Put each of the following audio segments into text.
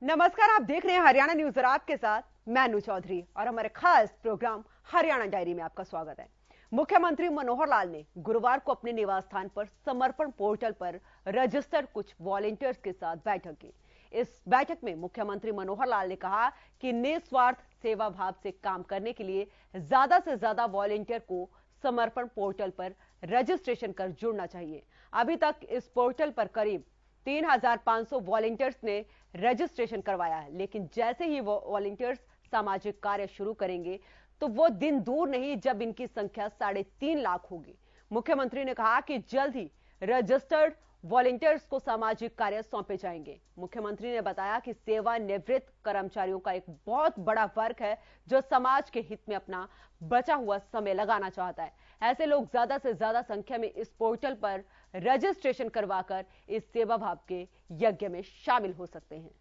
नमस्कार, आप देख रहे हैं हरियाणा न्यूज और आपके साथ मैं अनु चौधरी और हमारे खास प्रोग्राम हरियाणा डायरी में आपका स्वागत है। मुख्यमंत्री मनोहर लाल ने गुरुवार को अपने निवास स्थान पर समर्पण पोर्टल पर रजिस्टर्ड कुछ वॉलंटियर्स के साथ बैठक की। इस बैठक में मुख्यमंत्री मनोहर लाल ने कहा कि निस्वार्थ सेवा भाव से काम करने के लिए ज्यादा से ज्यादा वॉलंटियर को समर्पण पोर्टल पर रजिस्ट्रेशन कर जुड़ना चाहिए। अभी तक इस पोर्टल पर करीब 3,500 वॉलंटियर्स ने रजिस्ट्रेशन करवाया है, लेकिन जैसे ही वो वॉलंटियर्स सामाजिक कार्य शुरू करेंगे तो वो दिन दूर नहीं जब इनकी संख्या 3.5 लाख होगी। मुख्यमंत्री ने कहा कि जल्द ही रजिस्टर्ड वॉलंटियर्स को सामाजिक कार्य सौंपे जाएंगे। मुख्यमंत्री ने बताया कि सेवानिवृत्त कर्मचारियों का एक बहुत बड़ा वर्ग है जो समाज के हित में अपना बचा हुआ समय लगाना चाहता है। ऐसे लोग ज्यादा से ज्यादा संख्या में इस पोर्टल पर रजिस्ट्रेशन करवाकर इस सेवा भाव के यज्ञ में शामिल हो सकते हैं।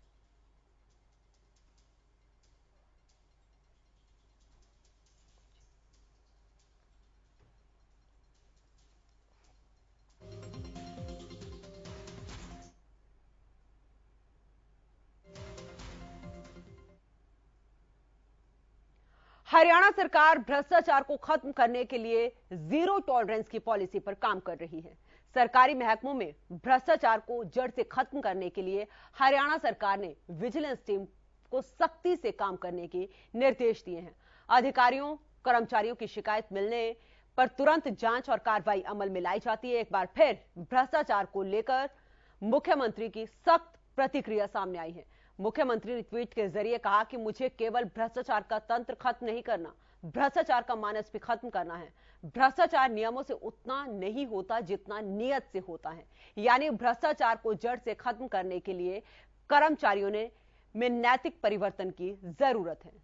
हरियाणा सरकार भ्रष्टाचार को खत्म करने के लिए जीरो टॉलरेंस की पॉलिसी पर काम कर रही है। सरकारी महकमों में भ्रष्टाचार को जड़ से खत्म करने के लिए हरियाणा सरकार ने विजिलेंस टीम को सख्ती से काम करने के निर्देश दिए हैं। अधिकारियों कर्मचारियों की शिकायत मिलने पर तुरंत जांच और कार्रवाई अमल में लाई जाती है। एक बार फिर भ्रष्टाचार को लेकर मुख्यमंत्री की सख्त प्रतिक्रिया सामने आई है। मुख्यमंत्री ने ट्वीट के जरिए कहा कि मुझे केवल भ्रष्टाचार का तंत्र खत्म नहीं करना, भ्रष्टाचार का मानस भी खत्म करना है। भ्रष्टाचार नियमों से उतना नहीं होता जितना नियत से होता है। यानी भ्रष्टाचार को जड़ से खत्म करने के लिए कर्मचारियों में नैतिक परिवर्तन की जरूरत है।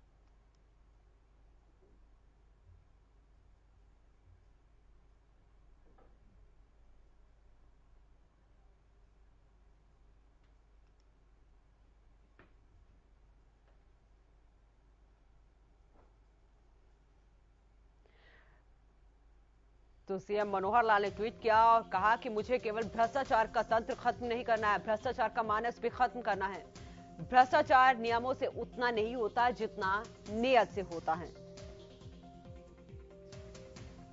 तो सीएम मनोहर लाल ने ट्वीट किया और कहा कि मुझे केवल भ्रष्टाचार का तंत्र खत्म नहीं करना है, भ्रष्टाचार का मानस भी खत्म करना है। भ्रष्टाचार नियमों से उतना नहीं होता जितना नियत से होता है।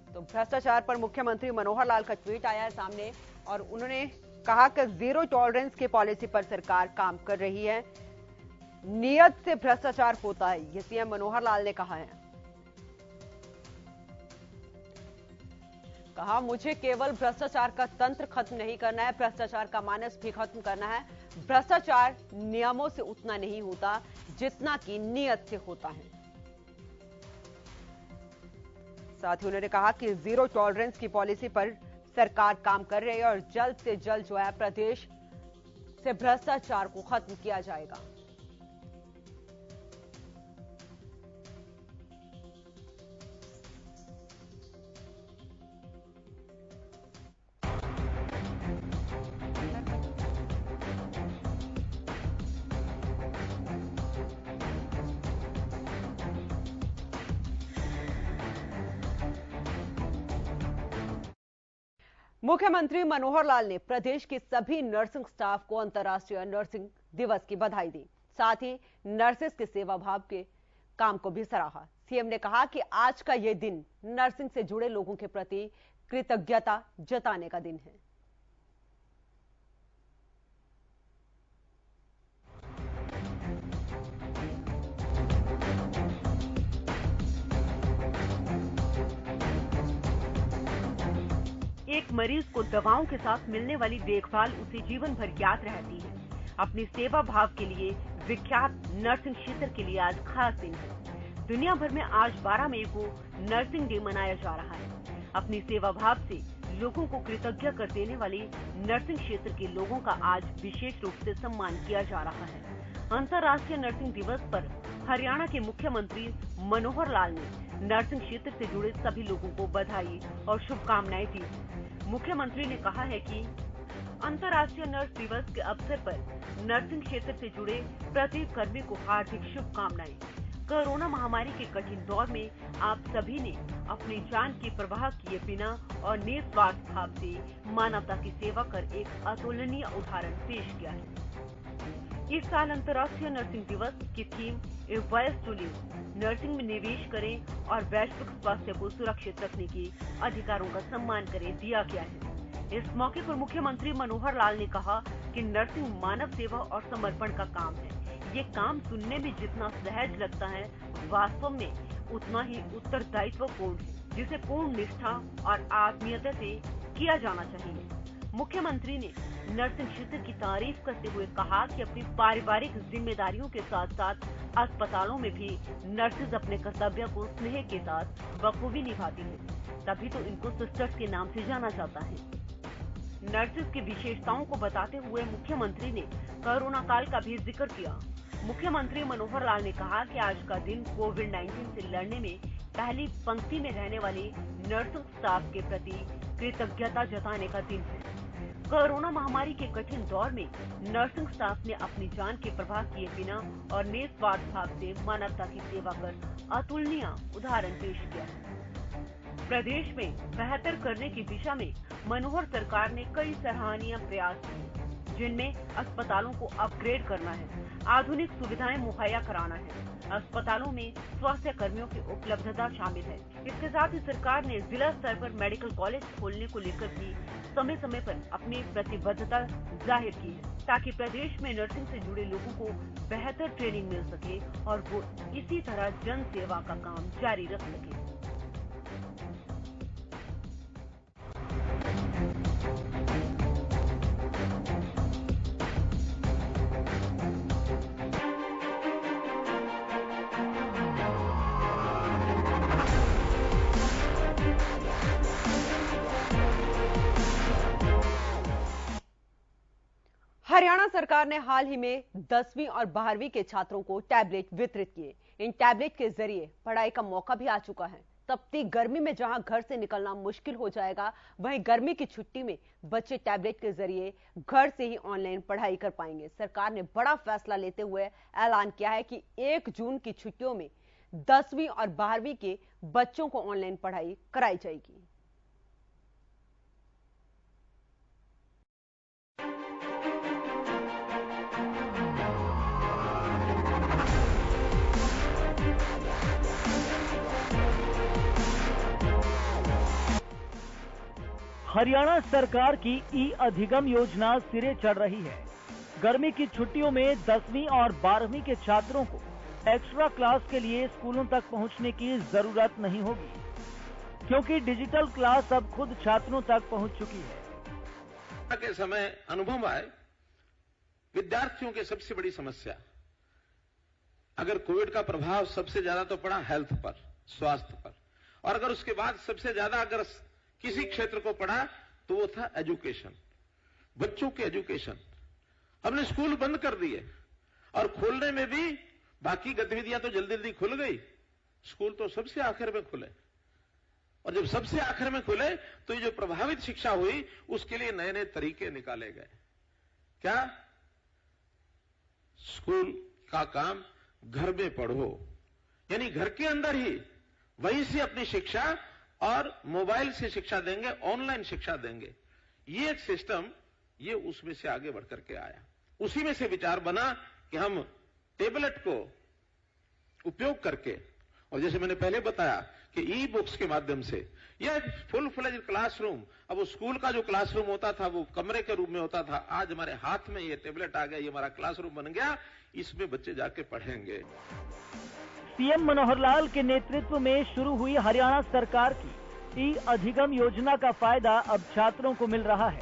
तो भ्रष्टाचार पर मुख्यमंत्री मनोहर लाल का ट्वीट आया है सामने और उन्होंने कहा कि जीरो टॉलरेंस की पॉलिसी पर सरकार काम कर रही है। नियत से भ्रष्टाचार होता है, ये सीएम मनोहर लाल ने कहा है। कहा मुझे केवल भ्रष्टाचार का तंत्र खत्म नहीं करना है, भ्रष्टाचार का मानस भी खत्म करना है। भ्रष्टाचार नियमों से उतना नहीं होता जितना कि नियत से होता है। साथ ही उन्होंने कहा कि जीरो टॉलरेंस की पॉलिसी पर सरकार काम कर रही है और जल्द से जल्द जो है प्रदेश से भ्रष्टाचार को खत्म किया जाएगा। मुख्यमंत्री मनोहर लाल ने प्रदेश के सभी नर्सिंग स्टाफ को अंतर्राष्ट्रीय नर्सिंग दिवस की बधाई दी। साथ ही नर्सेस के सेवा भाव के काम को भी सराहा। सीएम ने कहा कि आज का यह दिन नर्सिंग से जुड़े लोगों के प्रति कृतज्ञता जताने का दिन है। एक मरीज को दवाओं के साथ मिलने वाली देखभाल उसे जीवन भर याद रहती है। अपनी सेवा भाव के लिए विख्यात नर्सिंग क्षेत्र के लिए आज खास दिन है। दुनिया भर में आज 12 मई को नर्सिंग डे मनाया जा रहा है। अपनी सेवा भाव से लोगों को कृतज्ञ कर देने वाली नर्सिंग क्षेत्र के लोगों का आज विशेष रूप से सम्मान किया जा रहा है। अंतर्राष्ट्रीय नर्सिंग दिवस पर हरियाणा के मुख्यमंत्री मनोहर लाल ने नर्सिंग क्षेत्र से जुड़े सभी लोगों को बधाई और शुभकामनाएं दी। मुख्यमंत्री ने कहा है कि अंतर्राष्ट्रीय नर्स दिवस के अवसर पर नर्सिंग क्षेत्र से जुड़े प्रत्येक कर्मी को हार्दिक शुभकामनाएं। कोरोना महामारी के कठिन दौर में आप सभी ने अपनी जान की परवाह किए बिना और निस्वार्थ भाव से मानवता की सेवा कर एक अतुलनीय उदाहरण पेश किया है। इस साल अंतर्राष्ट्रीय नर्सिंग दिवस की theme a voice to live, nursing में निवेश करें और वैश्विक स्वास्थ्य को सुरक्षित रखने के अधिकारों का सम्मान करें दिया गया है। इस मौके पर मुख्यमंत्री मनोहर लाल ने कहा कि नर्सिंग मानव सेवा और समर्पण का काम है। ये काम सुनने में जितना सहज लगता है, वास्तव में उतना ही उत्तरदायित्वपूर्ण है, जिसे पूर्ण निष्ठा और आत्मीयता से किया जाना चाहिए। मुख्यमंत्री ने नर्सिंग क्षेत्र की तारीफ करते हुए कहा कि अपनी पारिवारिक जिम्मेदारियों के साथ साथ अस्पतालों में भी नर्सेज अपने कर्तव्य को स्नेह के साथ बखूबी निभाती है, तभी तो इनको सिस्टर्स के नाम से जाना जाता है। नर्सेज की विशेषताओं को बताते हुए मुख्यमंत्री ने कोरोना काल का भी जिक्र किया। मुख्यमंत्री मनोहर लाल ने कहा कि आज का दिन कोविड-19 से लड़ने में पहली पंक्ति में रहने वाले नर्सिंग स्टाफ के प्रति कृतज्ञता जताने का दिन है। कोरोना महामारी के कठिन दौर में नर्सिंग स्टाफ ने अपनी जान की परवाह किए बिना और निस्वार्थ भाव से मानवता की सेवा कर अतुलनीय उदाहरण पेश किया है। प्रदेश में बेहतर करने की दिशा में मनोहर सरकार ने कई सराहनीय प्रयास किए, जिनमें अस्पतालों को अपग्रेड करना है, आधुनिक सुविधाएं मुहैया कराना है, अस्पतालों में स्वास्थ्य कर्मियों की उपलब्धता शामिल है। इसके साथ ही सरकार ने जिला स्तर पर मेडिकल कॉलेज खोलने को लेकर भी समय समय पर अपनी प्रतिबद्धता जाहिर की है, ताकि प्रदेश में नर्सिंग से जुड़े लोगों को बेहतर ट्रेनिंग मिल सके और वो इसी तरह जन सेवा का काम जारी रख सके। हरियाणा सरकार ने हाल ही में 10वीं और 12वीं के छात्रों को टैबलेट वितरित किए। इन टैबलेट के जरिए पढ़ाई का मौका भी आ चुका है। तपती गर्मी में जहां घर से निकलना मुश्किल हो जाएगा, वहीं गर्मी की छुट्टी में बच्चे टैबलेट के जरिए घर से ही ऑनलाइन पढ़ाई कर पाएंगे। सरकार ने बड़ा फैसला लेते हुए ऐलान किया है कि 1 जून की छुट्टियों में 10वीं और 12वीं के बच्चों को ऑनलाइन पढ़ाई कराई जाएगी। हरियाणा सरकार की ई अधिगम योजना सिरे चढ़ रही है। गर्मी की छुट्टियों में 10वीं और 12वीं के छात्रों को एक्स्ट्रा क्लास के लिए स्कूलों तक पहुंचने की जरूरत नहीं होगी, क्योंकि डिजिटल क्लास अब खुद छात्रों तक पहुंच चुकी है। के समय अनुभव आए, विद्यार्थियों की सबसे बड़ी समस्या, अगर कोविड का प्रभाव सबसे ज्यादा तो पड़ा हेल्थ पर, स्वास्थ्य पर, और अगर उसके बाद सबसे ज्यादा अगर किसी क्षेत्र को पढ़ा तो वो था एजुकेशन, बच्चों के एजुकेशन। हमने स्कूल बंद कर दिए और खोलने में भी बाकी गतिविधियां तो जल्दी जल्दी खुल गई, स्कूल तो सबसे आखिर में खुले। और जब सबसे आखिर में खुले तो ये जो प्रभावित शिक्षा हुई उसके लिए नए नए तरीके निकाले गए। क्या? स्कूल का काम घर में पढ़ो, यानी घर के अंदर ही वहीं से अपनी शिक्षा और मोबाइल से शिक्षा देंगे, ऑनलाइन शिक्षा देंगे। ये एक सिस्टम, ये उसमें से आगे बढ़ करके आया। उसी में से विचार बना कि हम टेबलेट को उपयोग करके, और जैसे मैंने पहले बताया कि ई बुक्स के माध्यम से यह फुल फ्लेज क्लासरूम, अब वो स्कूल का जो क्लासरूम होता था वो कमरे के रूप में होता था, आज हमारे हाथ में ये टेबलेट आ गया, ये हमारा क्लासरूम बन गया, इसमें बच्चे जाके पढ़ेंगे। सीएम मनोहर लाल के नेतृत्व में शुरू हुई हरियाणा सरकार की ई अधिगम योजना का फायदा अब छात्रों को मिल रहा है।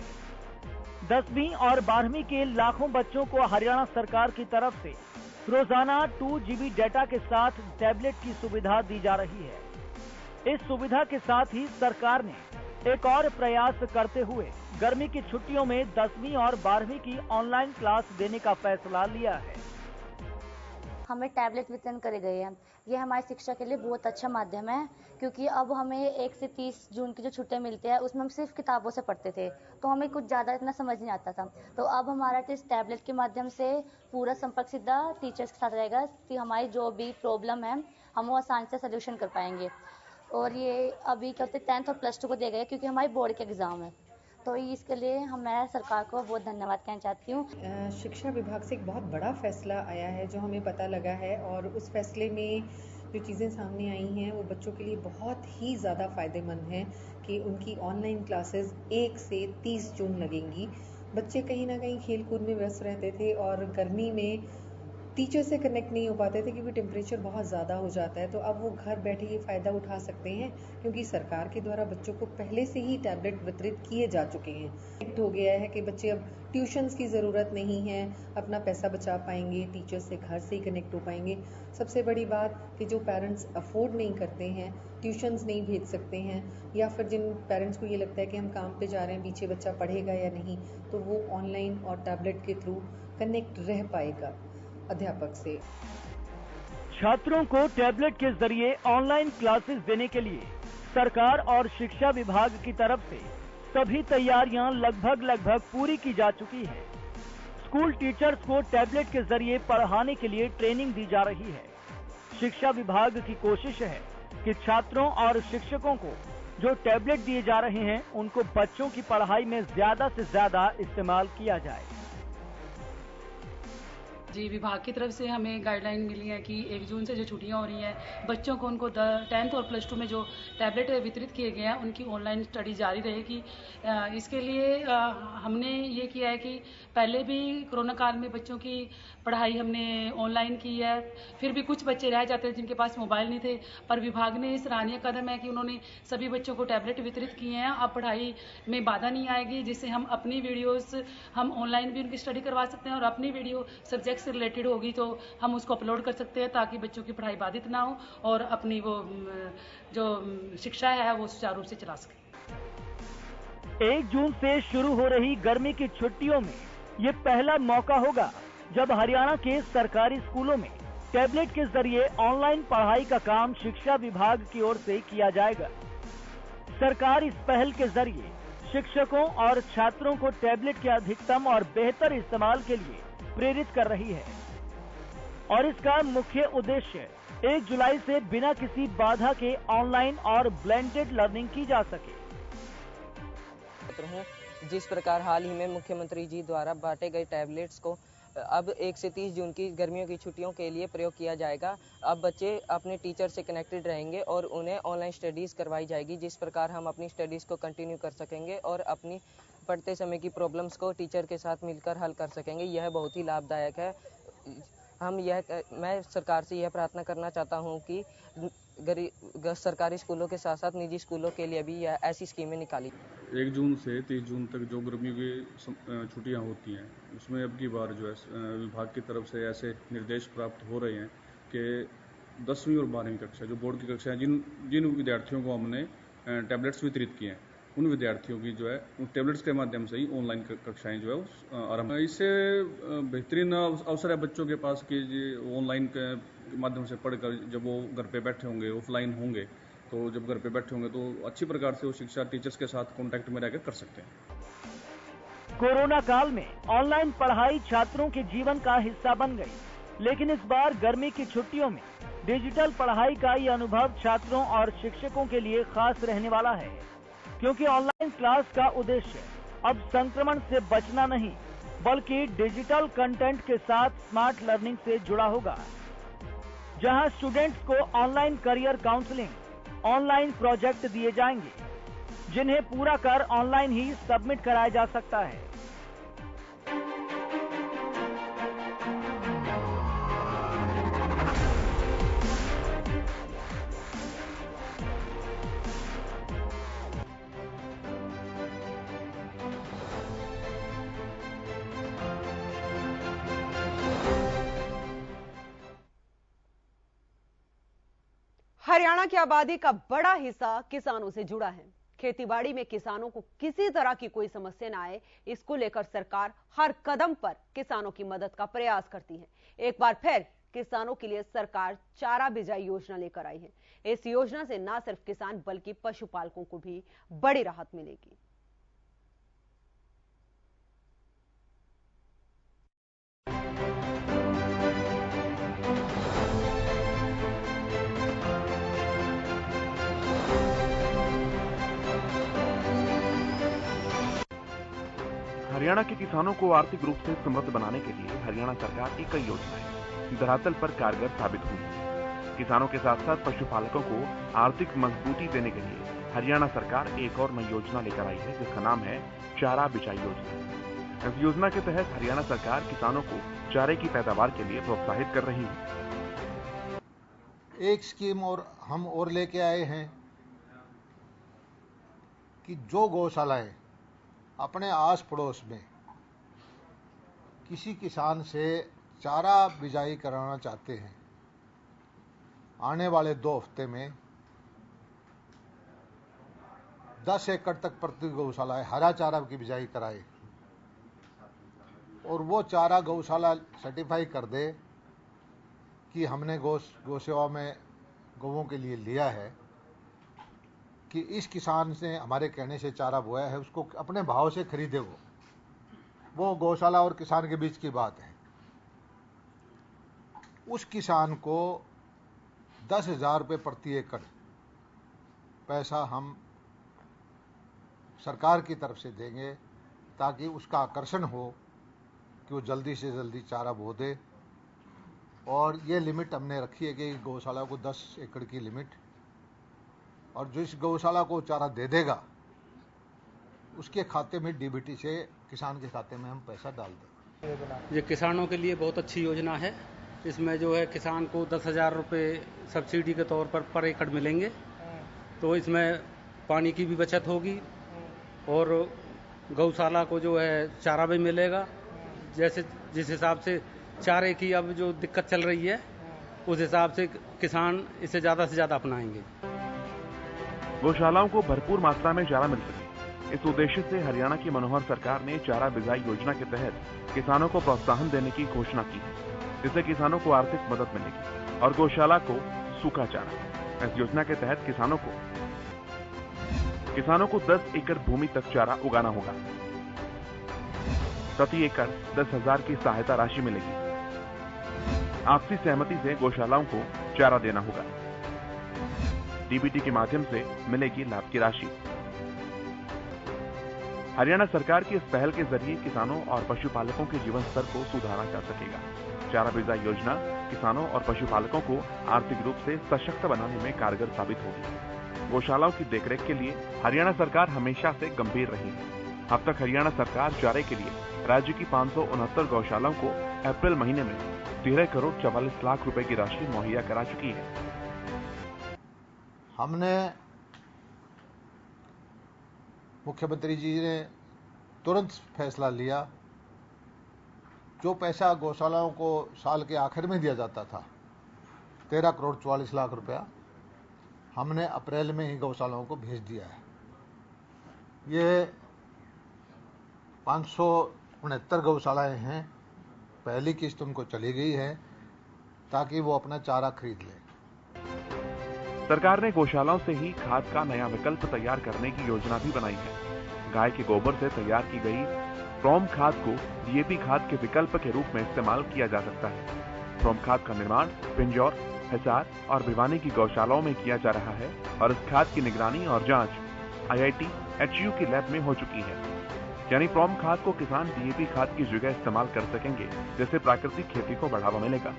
10वीं और 12वीं के लाखों बच्चों को हरियाणा सरकार की तरफ से रोजाना 2 GB डेटा के साथ टैबलेट की सुविधा दी जा रही है। इस सुविधा के साथ ही सरकार ने एक और प्रयास करते हुए गर्मी की छुट्टियों में 10वीं और 12वीं की ऑनलाइन क्लास देने का फैसला लिया है। हमें टैबलेट वितरण करे गए हैं। ये हमारी शिक्षा के लिए बहुत अच्छा माध्यम है, क्योंकि अब हमें 1 से 30 जून की जो छुट्टियां मिलती है उसमें हम सिर्फ किताबों से पढ़ते थे, तो हमें कुछ ज़्यादा इतना समझ नहीं आता था। तो अब हमारा इस टैबलेट के माध्यम से पूरा संपर्क सीधा टीचर्स के साथ रहेगा कि हमारी जो भी प्रॉब्लम है हम वो आसानी से सोल्यूशन कर पाएंगे। और ये अभी क्या होते 10th और +2 को दिया गया, क्योंकि हमारी बोर्ड के एग्ज़ाम है, तो इसके लिए मैं सरकार को बहुत धन्यवाद कहना चाहती हूँ। शिक्षा विभाग से एक बहुत बड़ा फैसला आया है जो हमें पता लगा है, और उस फैसले में जो चीज़ें सामने आई हैं वो बच्चों के लिए बहुत ही ज़्यादा फ़ायदेमंद हैं कि उनकी ऑनलाइन क्लासेस 1 से 30 जून लगेंगी। बच्चे कहीं ना कहीं खेल कूद में व्यस्त रहते थे और गर्मी में टीचर से कनेक्ट नहीं हो पाते थे क्योंकि टेम्परेचर बहुत ज़्यादा हो जाता है। तो अब वो घर बैठे ये फ़ायदा उठा सकते हैं क्योंकि सरकार के द्वारा बच्चों को पहले से ही टैबलेट वितरित किए जा चुके हैं। हो गया है कि बच्चे अब ट्यूशन्स की ज़रूरत नहीं है, अपना पैसा बचा पाएंगे, टीचर से घर से ही कनेक्ट हो पाएंगे। सबसे बड़ी बात कि जो पेरेंट्स अफोर्ड नहीं करते हैं, ट्यूशन्स नहीं भेज सकते हैं, या फिर जिन पेरेंट्स को ये लगता है कि हम काम पे जा रहे हैं, पीछे बच्चा पढ़ेगा या नहीं, तो वो ऑनलाइन और टैबलेट के थ्रू कनेक्ट रह पाएगा अध्यापक से। छात्रों को टैबलेट के जरिए ऑनलाइन क्लासेस देने के लिए सरकार और शिक्षा विभाग की तरफ से सभी तैयारियां लगभग पूरी की जा चुकी है। स्कूल टीचर्स को टैबलेट के जरिए पढ़ाने के लिए ट्रेनिंग दी जा रही है। शिक्षा विभाग की कोशिश है कि छात्रों और शिक्षकों को जो टैबलेट दिए जा रहे हैं उनको बच्चों की पढ़ाई में ज्यादा से ज्यादा इस्तेमाल किया जाए। जी, विभाग की तरफ से हमें गाइडलाइन मिली है कि 1 जून से जो छुट्टियां हो रही हैं बच्चों को उनको 10th और +2 में जो टैबलेट वितरित किए गए हैं उनकी ऑनलाइन स्टडी जारी रहेगी। इसके लिए हमने ये किया है कि पहले भी कोरोना काल में बच्चों की पढ़ाई हमने ऑनलाइन की है, फिर भी कुछ बच्चे रह जाते थे जिनके पास मोबाइल नहीं थे, पर विभाग ने सराहनीय कदम है कि उन्होंने सभी बच्चों को टैबलेट वितरित किए हैं। अब पढ़ाई में बाधा नहीं आएगी, जिससे हम अपनी वीडियोस हम ऑनलाइन भी उनकी स्टडी करवा सकते हैं और अपनी वीडियो सब्जेक्ट से रिलेटेड होगी तो हम उसको अपलोड कर सकते हैं ताकि बच्चों की पढ़ाई बाधित ना हो और अपनी वो जो शिक्षा है वो सुचारू रूप से चला सके। 1 जून से शुरू हो रही गर्मी की छुट्टियों में ये पहला मौका होगा जब हरियाणा के सरकारी स्कूलों में टैबलेट के जरिए ऑनलाइन पढ़ाई का काम शिक्षा विभाग की ओर से किया जाएगा। सरकार इस पहल के जरिए शिक्षकों और छात्रों को टैबलेट के अधिकतम और बेहतर इस्तेमाल के लिए प्रेरित कर रही है और इसका मुख्य उद्देश्य 1 जुलाई से बिना किसी बाधा के ऑनलाइन और ब्लेंडेड लर्निंग की जा सके। जिस प्रकार हाल ही में मुख्यमंत्री जी द्वारा बांटे गए टैबलेट्स को अब 1 से 30 जून की गर्मियों की छुट्टियों के लिए प्रयोग किया जाएगा। अब बच्चे अपने टीचर से कनेक्टेड रहेंगे और उन्हें ऑनलाइन स्टडीज़ करवाई जाएगी, जिस प्रकार हम अपनी स्टडीज़ को कंटिन्यू कर सकेंगे और अपनी पढ़ते समय की प्रॉब्लम्स को टीचर के साथ मिलकर हल कर सकेंगे। यह बहुत ही लाभदायक है। मैं सरकार से यह प्रार्थना करना चाहता हूं कि सरकारी स्कूलों के साथ साथ निजी स्कूलों के लिए भी यह ऐसी स्कीमें निकाली। 1 जून से 30 जून तक जो गर्मियों की छुट्टियां होती हैं उसमें अब की बार जो है विभाग की तरफ से ऐसे निर्देश प्राप्त हो रहे हैं कि 10वीं और 12वीं कक्षा जो बोर्ड की कक्षा है जिन विद्यार्थियों को हमने टैबलेट्स वितरित किए हैं उन विद्यार्थियों की जो है उन टैबलेट्स के माध्यम से ही ऑनलाइन कक्षाएं जो है आरंभ। इससे बेहतरीन अवसर है बच्चों के पास कि ऑनलाइन के माध्यम से पढ़कर जब वो घर पे बैठे होंगे, ऑफलाइन होंगे, तो जब घर पे बैठे होंगे तो अच्छी प्रकार से वो शिक्षा टीचर्स के साथ कांटेक्ट में रहकर कर सकते हैं। कोरोना काल में ऑनलाइन पढ़ाई छात्रों के जीवन का हिस्सा बन गई, लेकिन इस बार गर्मी की छुट्टियों में डिजिटल पढ़ाई का ये अनुभव छात्रों और शिक्षकों के लिए खास रहने वाला है, क्योंकि ऑनलाइन क्लास का उद्देश्य अब संक्रमण से बचना नहीं बल्कि डिजिटल कंटेंट के साथ स्मार्ट लर्निंग से जुड़ा होगा, जहां स्टूडेंट्स को online career counselling, online project दिए जाएंगे जिन्हें पूरा कर ऑनलाइन ही सबमिट कराया जा सकता है। हरियाणा की आबादी का बड़ा हिस्सा किसानों से जुड़ा है। खेतीबाड़ी में किसानों को किसी तरह की कोई समस्या न आए, इसको लेकर सरकार हर कदम पर किसानों की मदद का प्रयास करती है। एक बार फिर किसानों के लिए सरकार चारा बिजाई योजना लेकर आई है। इस योजना से न सिर्फ किसान बल्कि पशुपालकों को भी बड़ी राहत मिलेगी। हरियाणा के किसानों को आर्थिक रूप से समृद्ध बनाने के लिए हरियाणा सरकार की कई योजनाएं धरातल पर कारगर साबित हुई हैं। किसानों के साथ साथ पशुपालकों को आर्थिक मजबूती देने के लिए हरियाणा सरकार एक और नई योजना लेकर आई है, जिसका नाम है चारा बिजाई योजना। इस योजना के तहत हरियाणा सरकार किसानों को चारे की पैदावार के लिए प्रोत्साहित कर रही है। एक स्कीम और हम और लेके आए हैं कि जो गौशालाएं अपने आस पड़ोस में किसी किसान से चारा बिजाई कराना चाहते हैं, आने वाले 2 हफ्ते में 10 एकड़ तक प्रति गौशाला हरा चारा की बिजाई कराए और वो चारा गौशाला सर्टिफाई कर दे कि हमने गौ सेवा में गौओं के लिए लिया है, कि इस किसान ने हमारे कहने से चारा बोया है, उसको अपने भाव से खरीदे। वो गौशाला और किसान के बीच की बात है। उस किसान को 10,000 रुपये प्रति एकड़ पैसा हम सरकार की तरफ से देंगे, ताकि उसका आकर्षण हो कि वो जल्दी से जल्दी चारा बो दे। और ये लिमिट हमने रखी है कि गौशाला को 10 एकड़ की लिमिट, और जिस गौशाला को चारा दे देगा उसके खाते में डीबीटी से किसान के खाते में हम पैसा डाल देंगे। ये किसानों के लिए बहुत अच्छी योजना है। इसमें जो है किसान को 10,000 रुपये सब्सिडी के तौर पर एकड़ मिलेंगे। तो इसमें पानी की भी बचत होगी और गौशाला को जो है चारा भी मिलेगा। जैसे जिस हिसाब से चारे की अब जो दिक्कत चल रही है, उस हिसाब से किसान इसे ज़्यादा से ज़्यादा अपनाएंगे। गौशालाओं को भरपूर मात्रा में चारा मिल सके, इस उद्देश्य से हरियाणा की मनोहर सरकार ने चारा बिजाई योजना के तहत किसानों को प्रोत्साहन देने की घोषणा की है, जिससे किसानों को आर्थिक मदद मिलेगी और गौशाला को सूखा चारा। इस योजना के तहत किसानों को 10 एकड़ भूमि तक चारा उगाना होगा। प्रति एकड़ 10,000 की सहायता राशि मिलेगी। आपसी सहमति से गौशालाओं को चारा देना होगा। डीबीटी के माध्यम से मिलेगी लाभ की राशि। हरियाणा सरकार की इस पहल के जरिए किसानों और पशुपालकों के जीवन स्तर को सुधारा जा सकेगा। चारा बिजाई योजना किसानों और पशुपालकों को आर्थिक रूप से सशक्त बनाने में कारगर साबित होगी। गौशालाओं की देखरेख के लिए हरियाणा सरकार हमेशा से गंभीर रही है। अब तक हरियाणा सरकार चारे के लिए राज्य की 569 गौशालाओं को अप्रैल महीने में 13 करोड़ 44 लाख रुपए की राशि मुहैया करा चुकी है। हमने मुख्यमंत्री जी ने तुरंत फैसला लिया। जो पैसा गौशालाओं को साल के आखिर में दिया जाता था 13 करोड़ 44 लाख रुपया, हमने अप्रैल में ही गौशालाओं को भेज दिया है। ये 569 गौशालाएं हैं। पहली किस्त उनको चली गई है ताकि वो अपना चारा खरीद लें। सरकार ने गौशालाओं से ही खाद का नया विकल्प तैयार करने की योजना भी बनाई है। गाय के गोबर से तैयार की गई प्रोम खाद को डीएपी खाद के विकल्प के रूप में इस्तेमाल किया जा सकता है। प्रोम खाद का निर्माण पिंजौर, हिसार और भिवानी की गौशालाओं में किया जा रहा है और इस खाद की निगरानी और जांच IIT HU की लैब में हो चुकी है। यानी प्रोम खाद को किसान डीएपी खाद की जगह इस्तेमाल कर सकेंगे, जिससे प्राकृतिक खेती को बढ़ावा मिलेगा।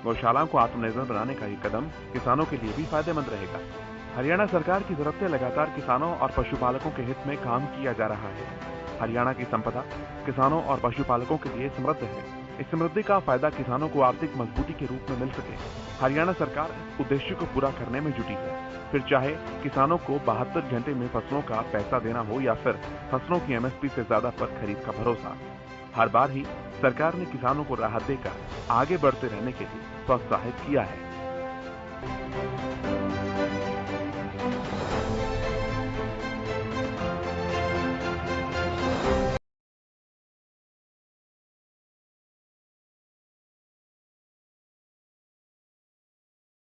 गौशालाओं को आत्मनिर्भर बनाने का ये कदम किसानों के लिए भी फायदेमंद रहेगा। हरियाणा सरकार की तरफ से लगातार किसानों और पशुपालकों के हित में काम किया जा रहा है। हरियाणा की संपदा किसानों और पशुपालकों के लिए समृद्ध है। इस समृद्धि का फायदा किसानों को आर्थिक मजबूती के रूप में मिल सके, हरियाणा सरकार इस उद्देश्य को पूरा करने में जुटी है। फिर चाहे किसानों को 72 घंटे में फसलों का पैसा देना हो या फिर फसलों की MSP से ज्यादा पर खरीद का भरोसा, हर बार ही सरकार ने किसानों को राहत देकर आगे बढ़ते रहने के लिए प्रोत्साहित किया है।